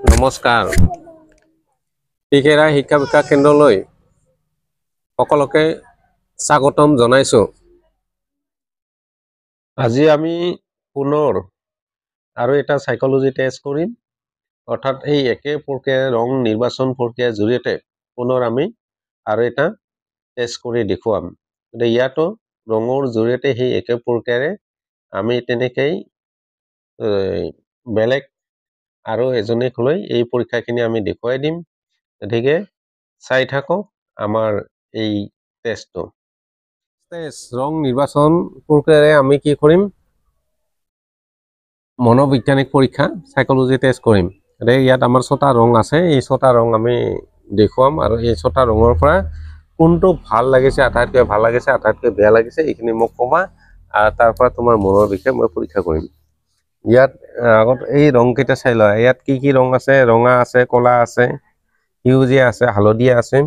নমস্কাৰ টিকেৰা শিক্ষা বিকাশ কেন্দ্ৰলৈ সকলোকে স্বাগতম জনাইছো। আজি আমি পুনৰ আৰু এটা সাইকোলজি টেষ্ট কৰিম, অৰ্থাৎ এই একে প্ৰক্ৰিয়াৰ ৰং নিৰ্বাচন প্ৰক্ৰিয়াৰ জৰিয়তে পুনৰ আমি আৰু এটা টেষ্ট কৰি দেখুৱাম। ইয়াতো ৰঙৰ জৰিয়তে সেই একে প্ৰক্ৰিয়াৰে আমি তেনেকেই বেলেগ আৰু এজনীক লৈ এই পৰীক্ষাখিনি আমি দেখুৱাই দিম। গতিকে চাই থাকক আমাৰ এই টেষ্টটো। ৰং নিৰ্বাচন প্ৰক্ৰিয়াৰে আমি কি কৰিম? মনোবৈজ্ঞানিক পৰীক্ষা সাইকোলজি টেষ্ট কৰিম। ইয়াত আমাৰ 6টা ৰং আছে, এই 6টা ৰং আমি দেখুৱাম আৰু এই 6টা ৰঙৰ পৰা কোনটো ভাল লাগিছে, আটাইতকৈ ভাল লাগিছে, আটাইতকৈ বেয়া লাগিছে, এইখিনি মোক ক'বা আৰু তাৰ পৰা তোমাৰ মনৰ বিষয়ে মই পৰীক্ষা কৰিম। ইয়াত আগত এই ৰংকেইটা চাই লোৱা। ইয়াত কি কি ৰং আছে? ৰঙা আছে, কলা আছে, সেউজীয়া আছে, হালধীয়া আছে,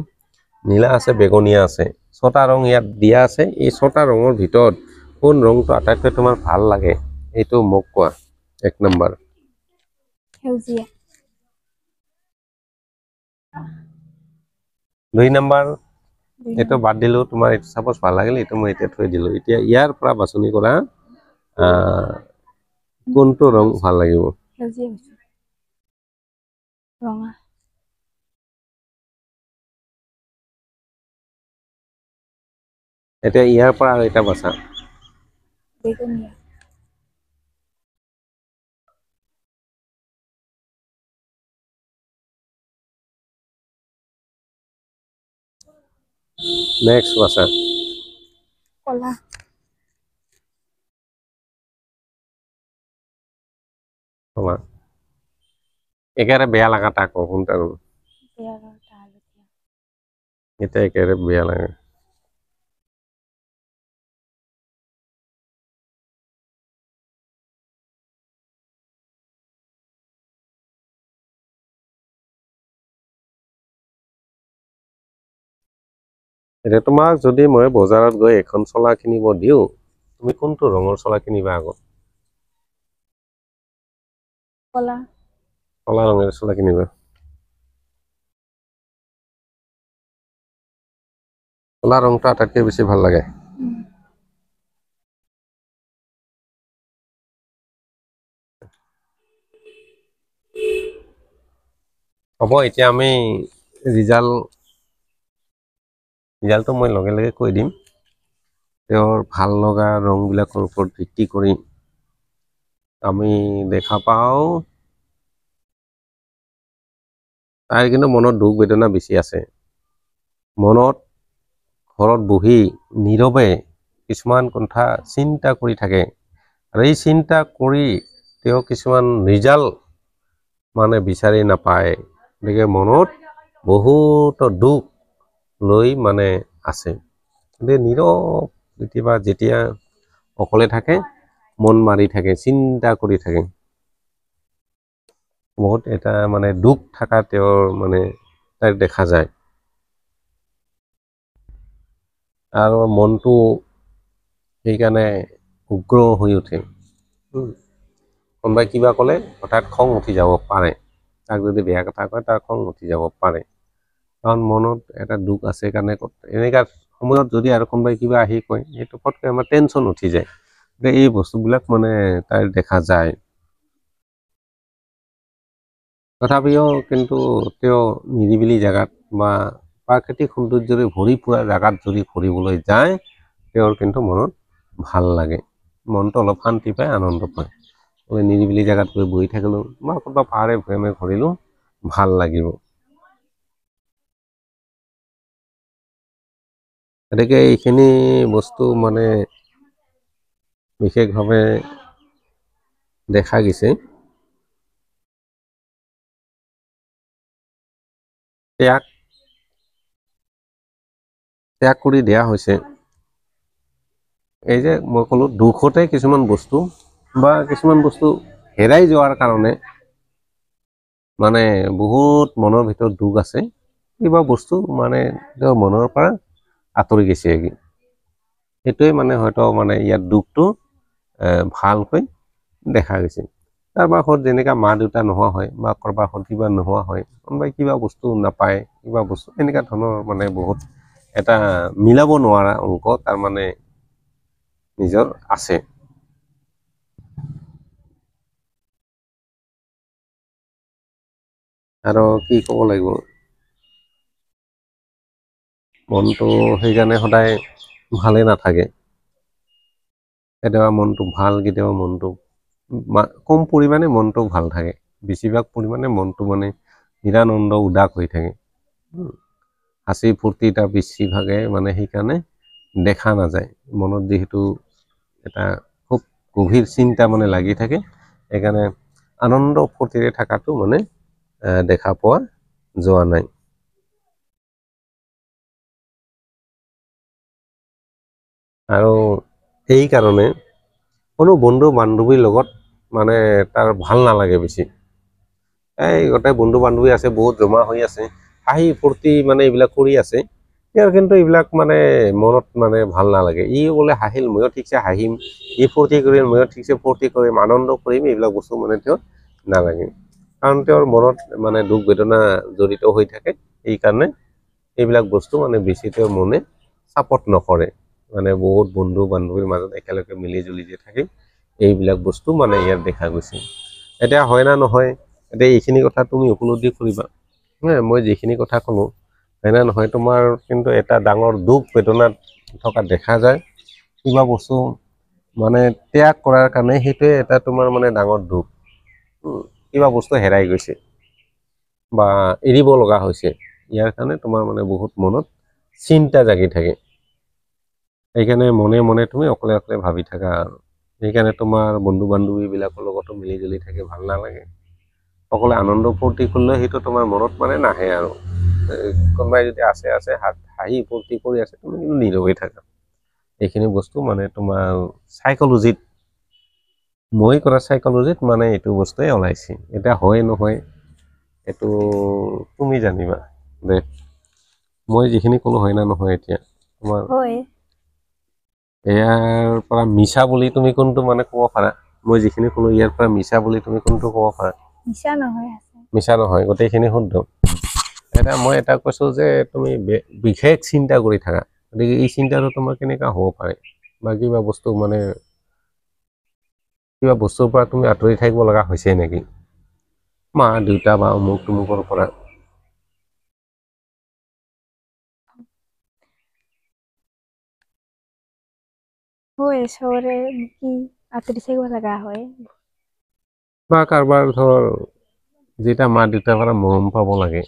নীলা আছে, বেগনীয়া আছে। 6টা ৰং ইয়াত দিয়া আছে। এই 6টা ৰঙৰ ভিতৰত কোন ৰংটো আটাইতকৈ তোমাৰ ভাল লাগে এইটো মোক কোৱা। 1 নম্বৰ সেউজীয়া। 2 নম্বৰ এইটো বাদ দিলো, তোমাৰ এইটো সাপোজ ভাল লাগিল, এইটো মই এতিয়া থৈ দিলো। এতিয়া ইয়াৰ পৰা বাছনি কৰা কোনটো ৰং ভাল লাগিব? সেউজীয়া হৈছে। ৰঙা। এতিয়া ইয়াৰ পৰা আৰু এটা বাছা। বেগনীয়া। নেক্সট বাছা। কলা। তোমাৰ একেবাৰে বেয়া লাগা তাকো কোনটা ৰং? বেয়া লগা হালধীয়া। এটা একেবাৰে বেয়া লাগে। এতিয়া তোমাক যদি মই বজাৰত গৈ এখন চলা কিনিব দিওঁ, তুমি কোনটো ৰঙৰ চলা কিনিবা আগত? কলা। কলা ৰঙেৰ চলা কিনিবা। কলা ৰংটা আটাইতকৈ বেশি ভাল লাগে। হ'ব, এতিয়া আমি ৰিজাল্টটো মই লগে লগে কৈ দিম। তেওঁৰ ভাল লগা ৰংবিলাকৰ ওপৰত ভিত্তি কৰি আমি দেখা পাওঁ তাইৰ কিন্তু মনত দুখ বেদনা বেছি আছে। মনত ঘৰত বহি নীৰৱে কিছুমান কথা চিন্তা কৰি থাকে আৰু এই চিন্তা কৰি তেওঁ কিছুমান ৰিজাল্ট মানে বিচাৰি নাপায়। গতিকে মনত বহুত দুখ লৈ মানে আছে। গতিকে নীৰৱ কেতিয়াবা যেতিয়া অকলে থাকে, মন মাৰি থাকে, চিন্তা কৰি থাকে, বহুত এটা মানে দুখ থকা তেওঁৰ মানে তাক দেখা যায় আৰু মনটো সেইকাৰণে উগ্ৰ হৈ উঠে। কোনোবাই কিবা ক'লে হঠাৎ খং উঠি যাব পাৰে, তাক যদি বেয়া কথা কয় তাৰ খং উঠি যাব পাৰে, কাৰণ মনত এটা দুখ আছে কাৰণে। এনেকুৱা সময়ত যদি আৰু কোনোবাই কিবা আহি কয়, সেইটো ফটকৈ আমাৰ টেনশ্যন উঠি যায়। এই বস্তুবিলাক মানে তাইৰ দেখা যায়। তথাপিও কিন্তু তেওঁ নিৰিবিলি জেগাত বা প্ৰাকৃতিক সৌন্দৰ্যৰে ভৰি পৰা জেগাত যদি ফুৰিবলৈ যায়, তেওঁৰ কিন্তু মনত ভাল লাগে, মনটো অলপ শান্তি পায়, আনন্দ পায়। নিৰিবিলি জেগাত গৈ বহি থাকিলোঁ বা ক'ৰবা পাহাৰে ভৈয়ামে ঘূৰিলোঁ, ভাল লাগিব। গতিকে এইখিনি বস্তু মানে বিশেষভাৱে দেখা গৈছে। ত্যাগ কৰি দিয়া হৈছে। এই যে মই ক'লো, দুখতে কিছুমান বস্তু বা কিছুমান বস্তু হেৰাই যোৱাৰ কাৰণে মানে বহুত মনৰ ভিতৰত দুখ আছে। কিবা বস্তু মানে তেওঁৰ মনৰ পৰা আঁতৰি গৈছে। সেইটোৱে মানে হয়তো মানে ইয়াত দুখটো ভালকৈ দেখা গৈছে। কাৰোবাৰ ঘৰত যেনেকা মা দেউতা নোহোৱা হয় বা কাৰোবাৰ ঘৰত কিবা নোহোৱা হয়, কোনোবাই কিবা বস্তু নাপায়, কিবা বস্তু এনেকুৱা ধৰণৰ মানে বহুত এটা মিলাব নোৱাৰা অংক তাৰ মানে নিজৰ আছে। আৰু কি ক'ব লাগিব, মনটো সেইকাৰণে সদায় ভালে নাথাকে। কেতিয়াবা মনটো ভাল, কেতিয়াবা মনটো কম পৰিমাণে মনটো ভাল থাকে, বেছিভাগ পৰিমাণে মনটো মানে নিৰানন্দ উদাস হৈ থাকে। হাসি ফূৰ্তিটা বেছিভাগে মানে সেইকাৰণে দেখা নাযায়। মনত যিহেতু এটা খুব গভীৰ চিন্তা মানে লাগি থাকে, সেইকাৰণে আনন্দ ফূৰ্তিৰে থকাটো মানে দেখা পোৱা যোৱা নাই। আৰু এই কাৰণে কোনো বন্ধু বান্ধৱীৰ লগত মানে তাৰ ভাল নালাগে বেছি। এই গোটেই বন্ধু বান্ধৱী আছে, বহুত জমা হৈ আছে, হাঁহি ফূৰ্তি মানে এইবিলাক কৰি আছে, ইয়াৰ কিন্তু এইবিলাক মানে মনত মানে ভাল নালাগে। ই বোলে হাঁহিল, ময়ো ঠিকছে হাঁহিম, ই ফূৰ্তি কৰিম, ময়ো ঠিকছে ফূৰ্তি কৰিম, আনন্দ কৰিম, এইবিলাক বস্তু মানে তেওঁৰ নালাগে। কাৰণ তেওঁৰ মনত মানে দুখ বেদনা জড়িত হৈ থাকে, এইকাৰণে এইবিলাক বস্তু মানে বেছি তেওঁৰ মনে ছাপোৰ্ট নকৰে। মানে বহুত বন্ধু বান্ধৱীৰ মাজত একেলগে মিলি জুলি যে থাকে, এইবিলাক বস্তু মানে ইয়াত দেখা গৈছে। এতিয়া হয় না নহয়, এতিয়া এইখিনি কথা তুমি উপলব্ধি কৰিবা। মই যিখিনি কথা ক'লোঁ, হয় না নহয়, তোমাৰ কিন্তু এটা ডাঙৰ দুখ বেদনাত থকা দেখা যায়। কিবা বস্তু মানে ত্যাগ কৰাৰ কাৰণে সেইটোৱে এটা তোমাৰ মানে ডাঙৰ দুখ। কিবা বস্তু হেৰাই গৈছে বা এৰিব লগা হৈছে, ইয়াৰ কাৰণে তোমাৰ মানে বহুত মনত চিন্তা জাগি থাকে। সেইকাৰণে মনে মনে তুমি অকলে অকলে ভাবি থাকা আৰু সেইকাৰণে তোমাৰ বন্ধু বান্ধৱীবিলাকৰ লগতো মিলি জুলি থাকি ভাল নালাগে। অকলে আনন্দ ফূৰ্তি কৰিলে সেইটো তোমাৰ মনত মানে নাহে আৰু কোনোবাই যদি আছে হাঁহি ফূৰ্তি কৰি আছে, তুমি কিন্তু নীৰৱে থাকা। এইখিনি বস্তু মানে তোমাৰ চাইকলজিত, মই কৰা চাইকলজিত মানে এইটো বস্তুৱে ওলাইছে। এতিয়া হয় নহয় এইটো তুমি জানিবা। দে মই যিখিনি ক'লো হয় না নহয়, এতিয়া তোমাৰ হয়। ইয়াৰ পৰা মিছা বুলি তুমি কোনটো মানে ক'ব পাৰা? মই যিখিনি ক'লো ইয়াৰ পৰা মিছা বুলি তুমি কোনটো ক'ব পাৰা? মিছা নহয়, আছে। মিছা নহয়, গোটেইখিনি শুদ্ধ। এতিয়া মই এটা কৈছোঁ যে তুমি বিশেষ চিন্তা কৰি থাকা, গতিকে এই চিন্তাটো তোমাৰ কেনেকুৱা হ'ব পাৰে, বা কিবা বস্তু মানে কিবা বস্তুৰ পৰা তুমি আঁতৰি থাকিব লগা হৈছে নেকি, মা দেউতা বা অমুক তুমুকৰ পৰা? হয়, চবৰে কি আঁতৰি থাকিব লগা হয়। বা কাৰোবাৰ ধৰ যেতিয়া মা দেউতাৰ পৰা মৰম পাব লাগে,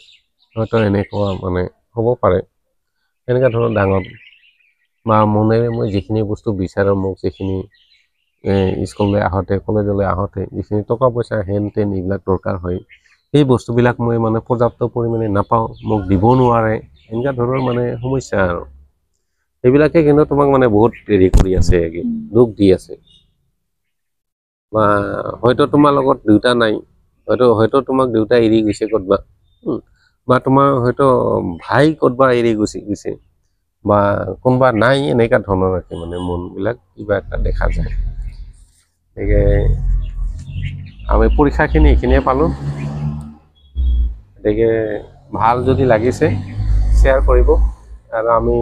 হয়তো এনেকুৱা মানে হ'ব পাৰে, এনেকুৱা ধৰণৰ ডাঙৰ বা মনেৰে মই যিখিনি বস্তু বিচাৰোঁ, মোক যিখিনি স্কুললৈ আহোঁতে কলেজলৈ আহোঁতে যিখিনি টকা পইচা হেন তেন এইবিলাক দৰকাৰ হয়, সেই বস্তুবিলাক মই মানে পৰ্যাপ্ত পৰিমাণে নাপাওঁ, মোক দিব নোৱাৰে, এনেকুৱা ধৰণৰ মানে সমস্যা আৰু সেইবিলাকে কিন্তু তোমাক মানে বহুত হেৰি কৰি আছে, দুখ দি আছে। বা হয়তো তোমাৰ লগত দেউতা নাই, হয়তো তোমাক দেউতা এৰি গৈছে ক'তবা, বা তোমাৰ হয়তো ভাই ক'তবা এৰি গৈছে, বা কোনোবা নাই, এনেকুৱা ধৰণৰ আছে মানে মনবিলাক কিবা এটা দেখা যায়। গতিকে আমি পৰীক্ষাখিনি এইখিনিয়ে পালোঁ। গতিকে ভাল যদি লাগিছে শ্বেয়াৰ কৰিব, আৰু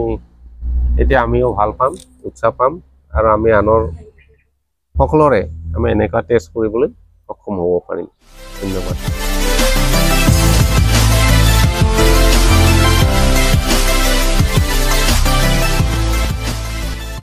এতিয়া আমিও ভাল পাম, উৎসাহ পাম, আৰু আমি আনৰ সকলোৰে আমি এনেকুৱা টেষ্ট কৰিবলৈ সক্ষম হ'ব পাৰিম। ধন্যবাদ।